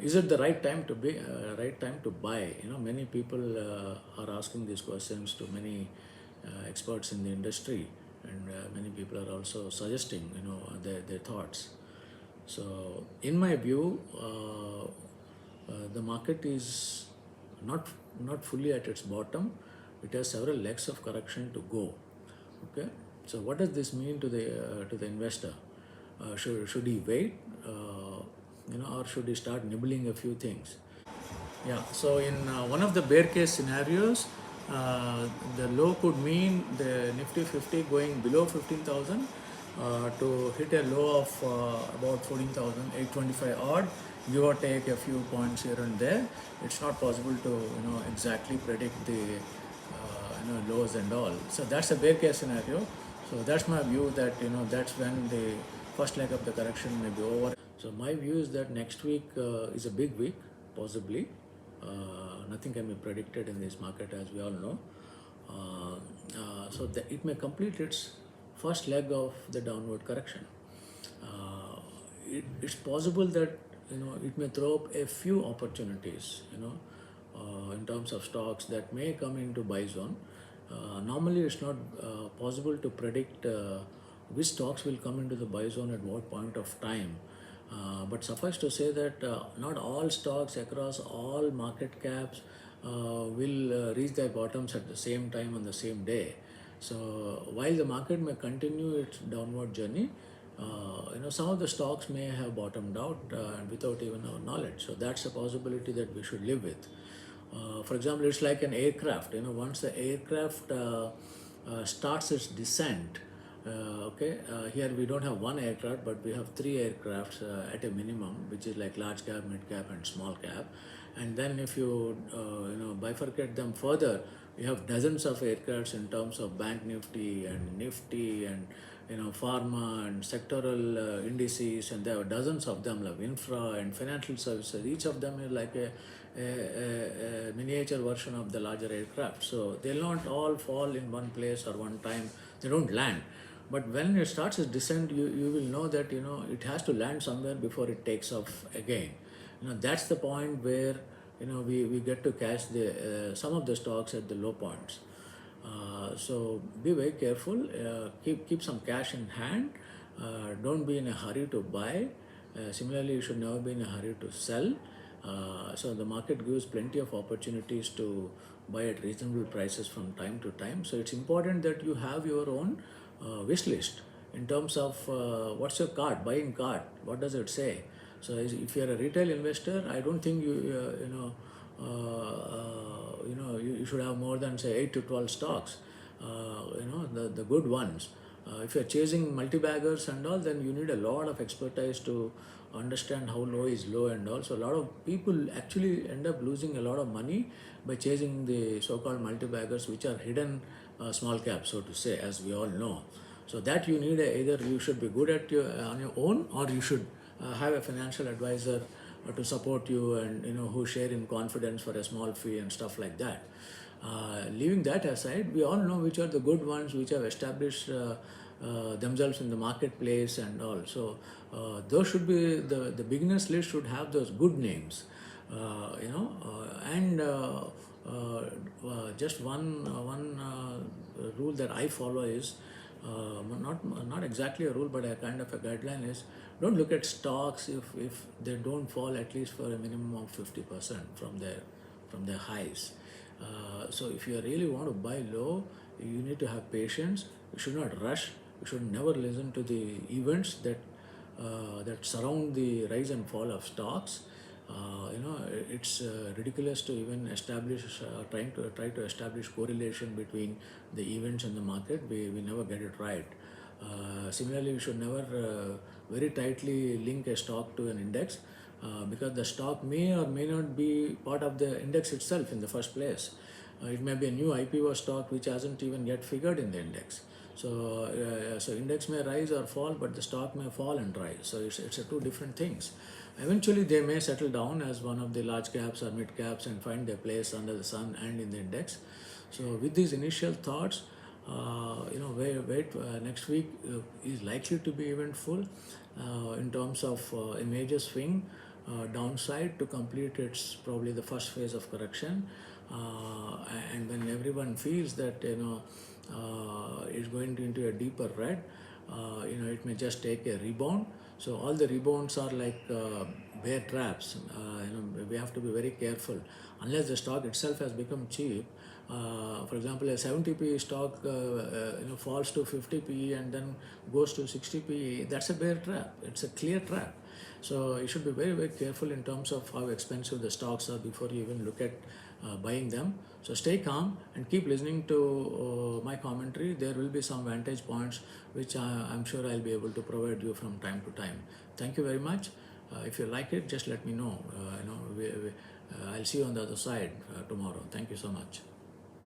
is it the right time to be right time to buy? Many people are asking these questions to many experts in the industry, and many people are also suggesting their thoughts. So in my view, the market is not not fully at its bottom. It has several legs of correction to go. Okay, so what does this mean to the investor? Should he wait, or should he start nibbling a few things? Yeah, so in one of the bear case scenarios, the low could mean the Nifty 50 going below 15,000 to hit a low of about 14,825 odd, give or take a few points here and there. It's not possible to exactly predict the lows and all. So that's a bear case scenario. So that's my view that that's when the first leg of the correction may be over. So my view is that next week is a big week, possibly. Nothing can be predicted in this market, as we all know. So it may complete its first leg of the downward correction. It's possible that it may throw up a few opportunities, in terms of stocks that may come into buy zone. Normally, it's not possible to predict which stocks will come into the buy zone at what point of time. But suffice to say that not all stocks across all market caps will reach their bottoms at the same time on the same day. So while the market may continue its downward journey, some of the stocks may have bottomed out without even our knowledge. So that's a possibility that we should live with. For example, it's like an aircraft. Once the aircraft starts its descent, here we don't have one aircraft, but we have three aircrafts at a minimum, which is like large cap, mid cap, and small cap. And then if you bifurcate them further, you have dozens of aircrafts in terms of Bank Nifty and Nifty and pharma and sectoral indices, and there are dozens of them like infra and financial services. Each of them is like a miniature version of the larger aircraft. So they'll not all fall in one place or one time. They don't land. But when it starts its descent, you will know that it has to land somewhere before it takes off again. That's the point where we get to catch the some of the stocks at the low points. So be very careful. Keep some cash in hand. Don't be in a hurry to buy. Similarly, you should never be in a hurry to sell. So the market gives plenty of opportunities to buy at reasonable prices from time to time. So it's important that you have your own wish list in terms of what's your card, buying card. What does it say? So if you're a retail investor, I don't think you should have more than say 8 to 12 stocks. The good ones. If you're chasing multi-baggers and all, then you need a lot of expertise to understand how low is low and all. So a lot of people actually end up losing a lot of money by chasing the so-called multi-baggers, which are hidden small caps, so to say, as we all know. So that you need either you should be good at on your own, or you should have a financial advisor to support you and who share in confidence for a small fee and stuff like that. Leaving that aside, we all know which are the good ones which have established themselves in the marketplace and all. So those should be the beginners list should have those good names, and just one rule that I follow is not exactly a rule, but a kind of a guideline is don't look at stocks if they don't fall at least for a minimum of 50% from their highs. So if you really want to buy low, you need to have patience. You should not rush. You should never listen to the events that surround the rise and fall of stocks. It's ridiculous to even establish try to establish correlation between the events and the market. We never get it right. Similarly, we should never very tightly link a stock to an index, because the stock may or may not be part of the index itself in the first place. It may be a new IPO stock which hasn't even yet figured in the index. So index may rise or fall, but the stock may fall and rise. So it's a two different things. Eventually, they may settle down as one of the large caps or mid caps and find their place under the sun and in the index. So with these initial thoughts, wait next week is likely to be eventful in terms of a major swing. downside to complete its probably the first phase of correction, and when everyone feels that it's going into a deeper red, it may just take a rebound. So all the rebounds are like bear traps. We have to be very careful. Unless the stock itself has become cheap, for example, a 70 PE stock falls to 50 PE and then goes to 60 PE. That's a bear trap. It's a clear trap. So you should be very, very careful in terms of how expensive the stocks are before you even look at buying them. So stay calm and keep listening to my commentary. There will be some vantage points which I'm sure I'll be able to provide you from time to time. Thank you very much. If you like it, just let me know. I'll see you on the other side tomorrow. Thank you so much.